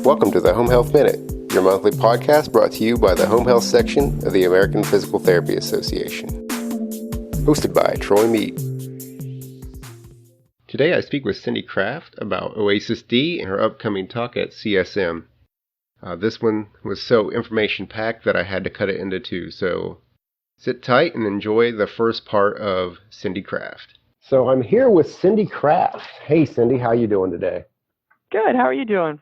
Welcome to the Home Health Minute, your monthly podcast brought to you by the Home Health section of the American Physical Therapy Association. Hosted by Troy Mead. Today I speak with Cindy Krafft about Oasis D and her upcoming talk at CSM. This one was so information-packed that I had to cut it into two, so sit tight and enjoy the first part of Cindy Krafft. So I'm here with Cindy Krafft. Hey Cindy, how you doing today? Good. How are you doing?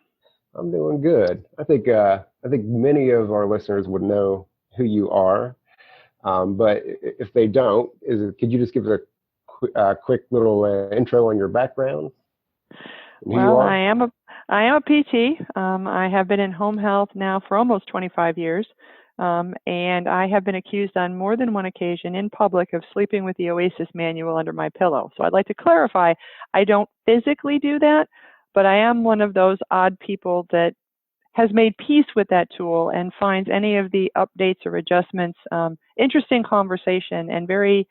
I'm doing good. I think many of our listeners would know who you are, but if they don't, could you just give us a quick little intro on your background? Well, I am a PT. I have been in home health now for almost 25 years, and I have been accused on more than one occasion in public of sleeping with the Oasis manual under my pillow. So I'd like to clarify, I don't physically do that, but I am one of those odd people that has made peace with that tool and finds any of the updates or adjustments interesting conversation and very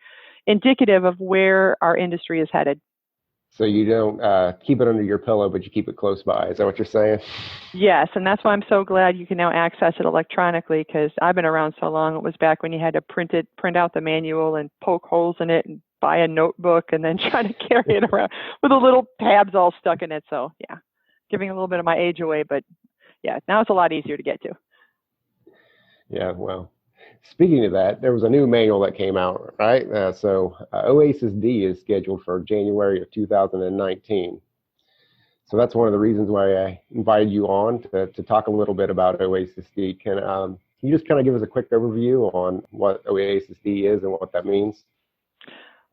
indicative of where our industry is headed. So you don't keep it under your pillow, but you keep it close by. Is that what you're saying? Yes, and that's why I'm so glad you can now access it electronically, because I've been around so long. It was back when you had to print out the manual and poke holes in it and buy a notebook and then try to carry it around with the little tabs all stuck in it. So yeah, giving a little bit of my age away, but yeah, now it's a lot easier to get to. Yeah, well, speaking of that, there was a new manual that came out, right? So Oasis D is scheduled for January of 2019. So that's one of the reasons why I invited you on to talk a little bit about Oasis D. Can you just kind of give us a quick overview on what Oasis D is and what that means?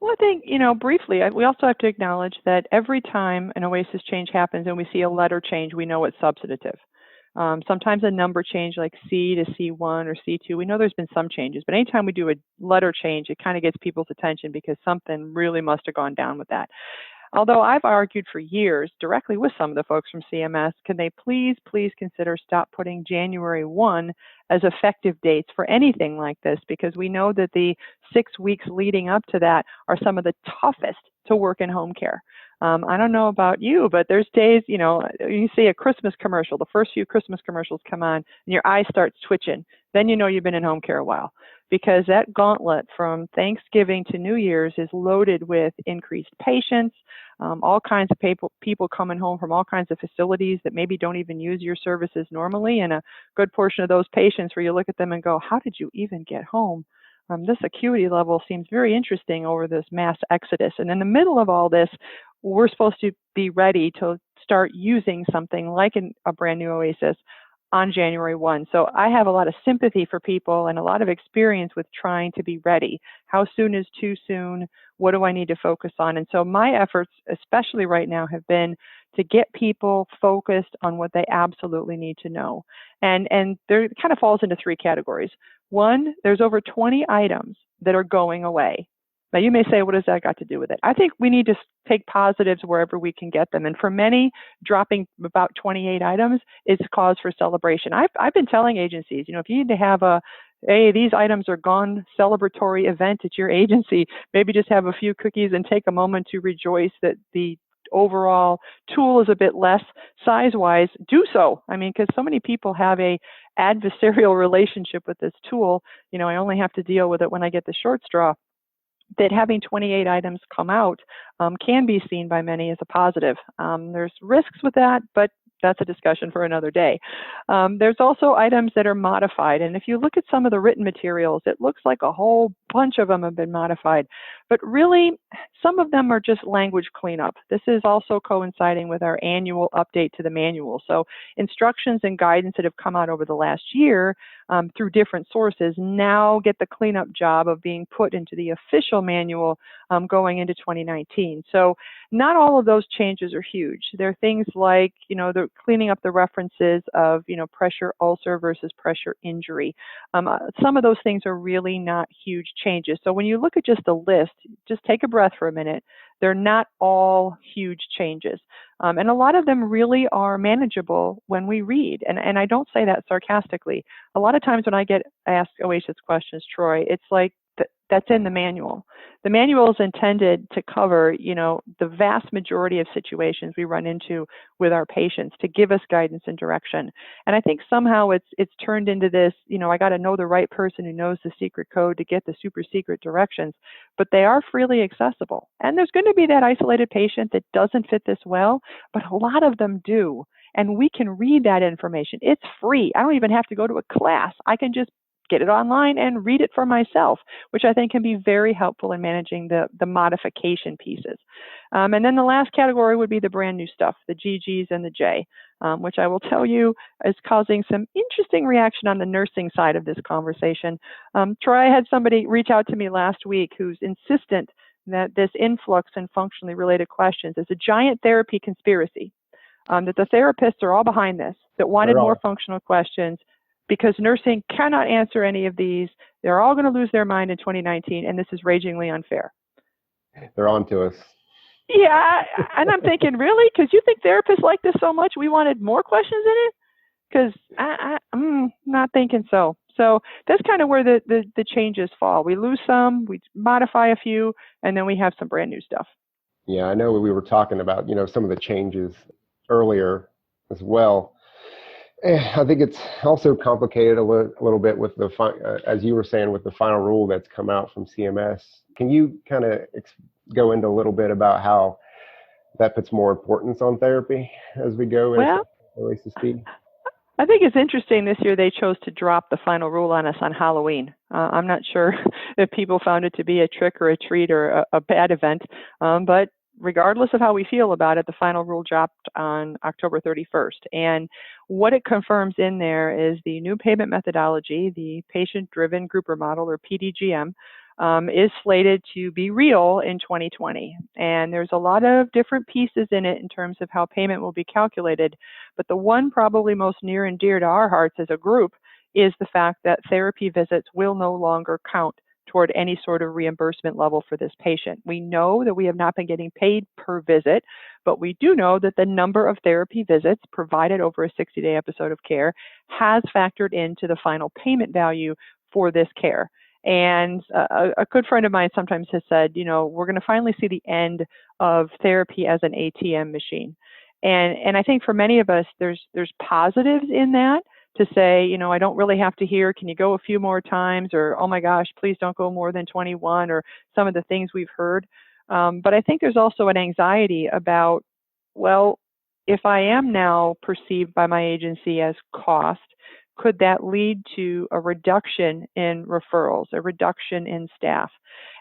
Well, I think, briefly, we also have to acknowledge that every time an Oasis change happens and we see a letter change, we know it's substantive. Sometimes a number change like C to C1 or C2, we know there's been some changes, but anytime we do a letter change, it kind of gets people's attention because something really must have gone down with that. Although I've argued for years directly with some of the folks from CMS, can they please consider stop putting January 1 as effective dates for anything like this, because we know that the 6 weeks leading up to that are some of the toughest to work in home care. I don't know about you, but there's days, you see a Christmas commercial, the first few Christmas commercials come on and your eye starts twitching. Then you know you've been in home care a while, because that gauntlet from Thanksgiving to New Year's is loaded with increased patients, all kinds of people coming home from all kinds of facilities that maybe don't even use your services normally, and a good portion of those patients where you look at them and go, how did you even get home? This acuity level seems very interesting over this mass exodus. And in the middle of all this, we're supposed to be ready to start using something like a brand new Oasis on January 1. So I have a lot of sympathy for people and a lot of experience with trying to be ready. How soon is too soon? What do I need to focus on? And so my efforts, especially right now, have been to get people focused on what they absolutely need to know. And there kind of falls into three categories. One, there's over 20 items that are going away. Now, you may say, what has that got to do with it? I think we need to take positives wherever we can get them. And for many, dropping about 28 items is cause for celebration. I've been telling agencies, if you need to have hey, these items are gone celebratory event at your agency, maybe just have a few cookies and take a moment to rejoice that the overall tool is a bit less size-wise, do so. I mean, because so many people have a adversarial relationship with this tool. I only have to deal with it when I get the short straw. That having 28 items come out can be seen by many as a positive. There's risks with that, but that's a discussion for another day. There's also items that are modified. And if you look at some of the written materials, it looks like a whole bunch of them have been modified. But really, some of them are just language cleanup. This is also coinciding with our annual update to the manual. So instructions and guidance that have come out over the last year through different sources now get the cleanup job of being put into the official manual going into 2019. So not all of those changes are huge. There are things like, they're cleaning up the references of, pressure ulcer versus pressure injury. Some of those things are really not huge changes. So when you look at just the list, just take a breath for a minute. They're not all huge changes. And a lot of them really are manageable when we read. And I don't say that sarcastically. A lot of times when I get asked Oasis questions, Troy, it's like that's in the manual. The manual is intended to cover, the vast majority of situations we run into with our patients, to give us guidance and direction. And I think somehow it's turned into this, I got to know the right person who knows the secret code to get the super secret directions, but they are freely accessible. And there's going to be that isolated patient that doesn't fit this well, but a lot of them do. And we can read that information. It's free. I don't even have to go to a class. I can just get it online and read it for myself, which I think can be very helpful in managing the modification pieces. And then the last category would be the brand new stuff, the GGs and the J, which I will tell you is causing some interesting reaction on the nursing side of this conversation. Troy, I had somebody reach out to me last week who's insistent that this influx in functionally related questions is a giant therapy conspiracy, that the therapists are all behind this, that wanted more functional questions, because nursing cannot answer any of these. They're all going to lose their mind in 2019, and this is ragingly unfair. They're on to us. Yeah, and I'm thinking, really? Because you think therapists like this so much, we wanted more questions in it? Because I'm not thinking so. So that's kind of where the changes fall. We lose some, we modify a few, and then we have some brand new stuff. Yeah, I know we were talking about, some of the changes earlier as well. I think it's also complicated a little bit with as you were saying, with the final rule that's come out from CMS. Can you kind of go into a little bit about how that puts more importance on therapy as we go into Oasis D? I think it's interesting this year they chose to drop the final rule on us on Halloween. I'm not sure if people found it to be a trick or a treat or a bad event, but regardless of how we feel about it, the final rule dropped on October 31st. And what it confirms in there is the new payment methodology, the patient-driven grouper model, or PDGM, is slated to be real in 2020. And there's a lot of different pieces in it in terms of how payment will be calculated. But the one probably most near and dear to our hearts as a group is the fact that therapy visits will no longer count toward any sort of reimbursement level for this patient. We know that we have not been getting paid per visit, but we do know that the number of therapy visits provided over a 60-day episode of care has factored into the final payment value for this care. And a good friend of mine sometimes has said, we're going to finally see the end of therapy as an ATM machine. And I think for many of us, there's positives in that, to say, I don't really have to hear, can you go a few more times? Or, oh my gosh, please don't go more than 21, or some of the things we've heard. But I think there's also an anxiety about, well, if I am now perceived by my agency as cost, could that lead to a reduction in referrals, a reduction in staff?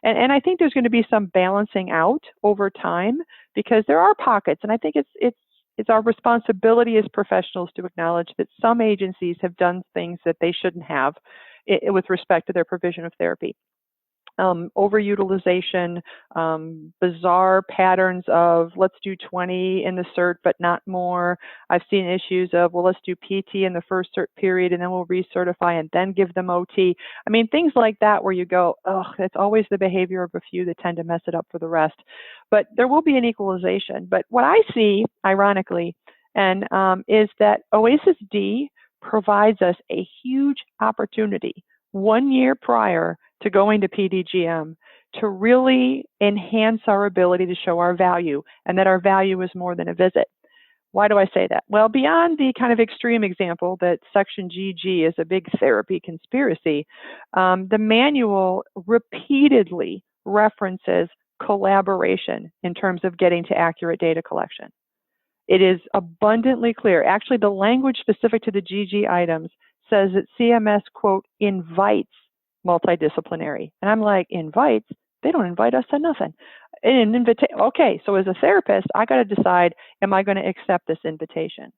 And I think there's going to be some balancing out over time, because there are pockets, and I think it's our responsibility as professionals to acknowledge that some agencies have done things that they shouldn't have with respect to their provision of therapy. Overutilization, bizarre patterns of let's do 20 in the cert but not more. I've seen issues of, well, let's do PT in the first cert period and then we'll recertify and then give them OT. I mean, things like that where you go, oh, it's always the behavior of a few that tend to mess it up for the rest. But there will be an equalization. But what I see, ironically, and is that Oasis D provides us a huge opportunity 1 year prior to going to PDGM to really enhance our ability to show our value, and that our value is more than a visit. Why do I say that? Well, beyond the kind of extreme example that Section GG is a big therapy conspiracy, the manual repeatedly references collaboration in terms of getting to accurate data collection. It is abundantly clear. Actually, the language specific to the GG items says that CMS, quote, invites multidisciplinary. And I'm like, invites? They don't invite us to nothing. Okay, so as a therapist, I got to decide, am I going to accept this invitation?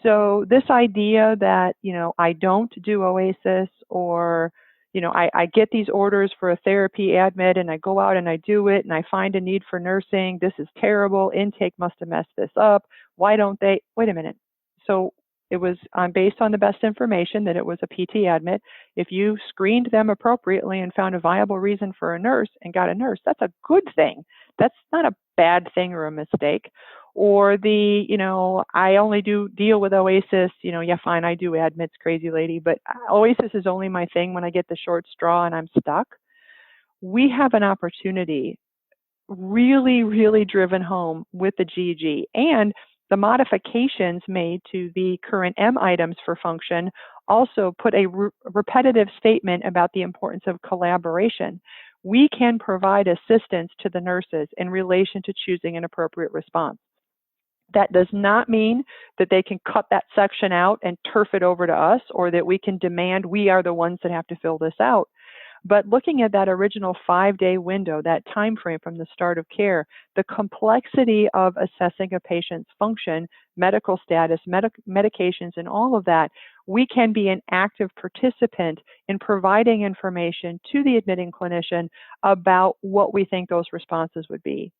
So this idea that, I don't do Oasis, or, I get these orders for a therapy admit and I go out and I do it and I find a need for nursing. This is terrible. Intake must have messed this up. Why don't they? Wait a minute. So it was based on the best information that it was a PT admit. If you screened them appropriately and found a viable reason for a nurse and got a nurse, that's a good thing. That's not a bad thing or a mistake. Or I only do deal with Oasis, yeah, fine, I do admits, crazy lady, but Oasis is only my thing when I get the short straw and I'm stuck. we have an opportunity really, really driven home with the GG, and the modifications made to the current M items for function also put a repetitive statement about the importance of collaboration. We can provide assistance to the nurses in relation to choosing an appropriate response. That does not mean that they can cut that section out and turf it over to us, or that we can demand we are the ones that have to fill this out. But looking at that original 5-day window, that time frame from the start of care, the complexity of assessing a patient's function, medical status, medications, and all of that, we can be an active participant in providing information to the admitting clinician about what we think those responses would be.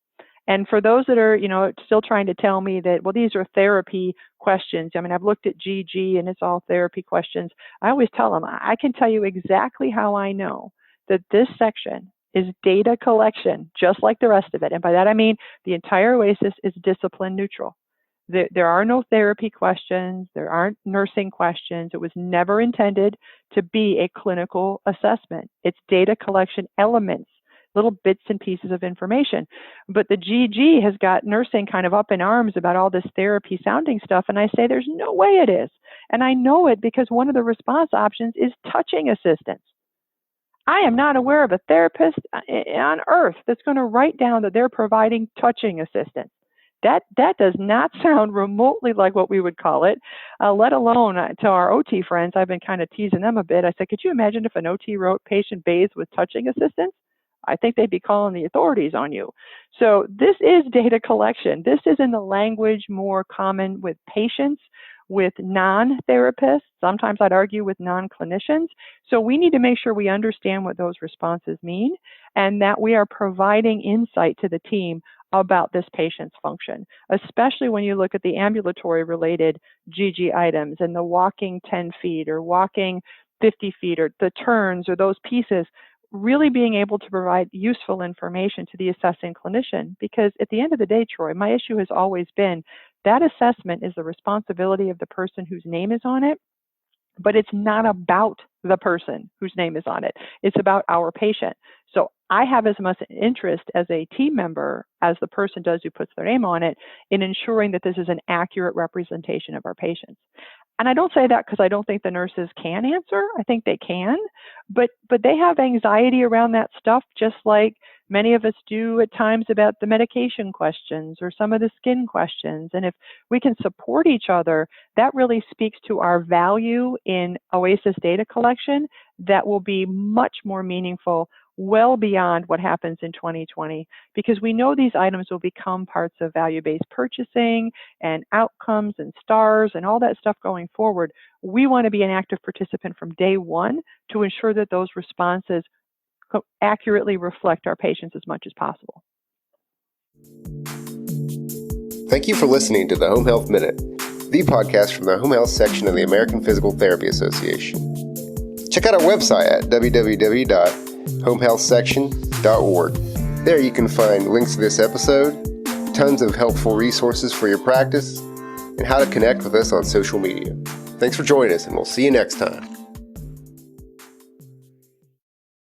And for those that are, still trying to tell me that, well, these are therapy questions. I mean, I've looked at GG and it's all therapy questions. I always tell them, I can tell you exactly how I know that this section is data collection, just like the rest of it. And by that, I mean the entire Oasis is discipline neutral. There are no therapy questions. There aren't nursing questions. It was never intended to be a clinical assessment. It's data collection elements, little bits and pieces of information. But the GG has got nursing kind of up in arms about all this therapy sounding stuff. And I say, there's no way it is. And I know it because one of the response options is touching assistance. I am not aware of a therapist on earth that's going to write down that they're providing touching assistance. That does not sound remotely like what we would call it, let alone to our OT friends. I've been kind of teasing them a bit. I said, could you imagine if an OT wrote patient bathes with touching assistance? I think they'd be calling the authorities on you. So this is data collection. This is in the language more common with patients, with non-therapists, sometimes I'd argue with non-clinicians. So we need to make sure we understand what those responses mean and that we are providing insight to the team about this patient's function, especially when you look at the ambulatory related GG items and the walking 10 feet or walking 50 feet or the turns or those pieces, really being able to provide useful information to the assessing clinician. Because at the end of the day, Troy, my issue has always been that assessment is the responsibility of the person whose name is on it, but it's not about the person whose name is on it. It's about our patient. So I have as much interest as a team member as the person does who puts their name on it in ensuring that this is an accurate representation of our patients. And I don't say that because I don't think the nurses can answer. I think they can, but they have anxiety around that stuff, just like many of us do at times about the medication questions or some of the skin questions. And if we can support each other, that really speaks to our value in Oasis data collection that will be much more meaningful, well beyond what happens in 2020, because we know these items will become parts of value-based purchasing and outcomes and stars and all that stuff going forward. We want to be an active participant from day one to ensure that those responses accurately reflect our patients as much as possible. Thank you for listening to the Home Health Minute, the podcast from the Home Health section of the American Physical Therapy Association. Check out our website at www.homehealthsection.org. There you can find links to this episode, tons of helpful resources for your practice, and how to connect with us on social media. Thanks for joining us, and we'll see you next time.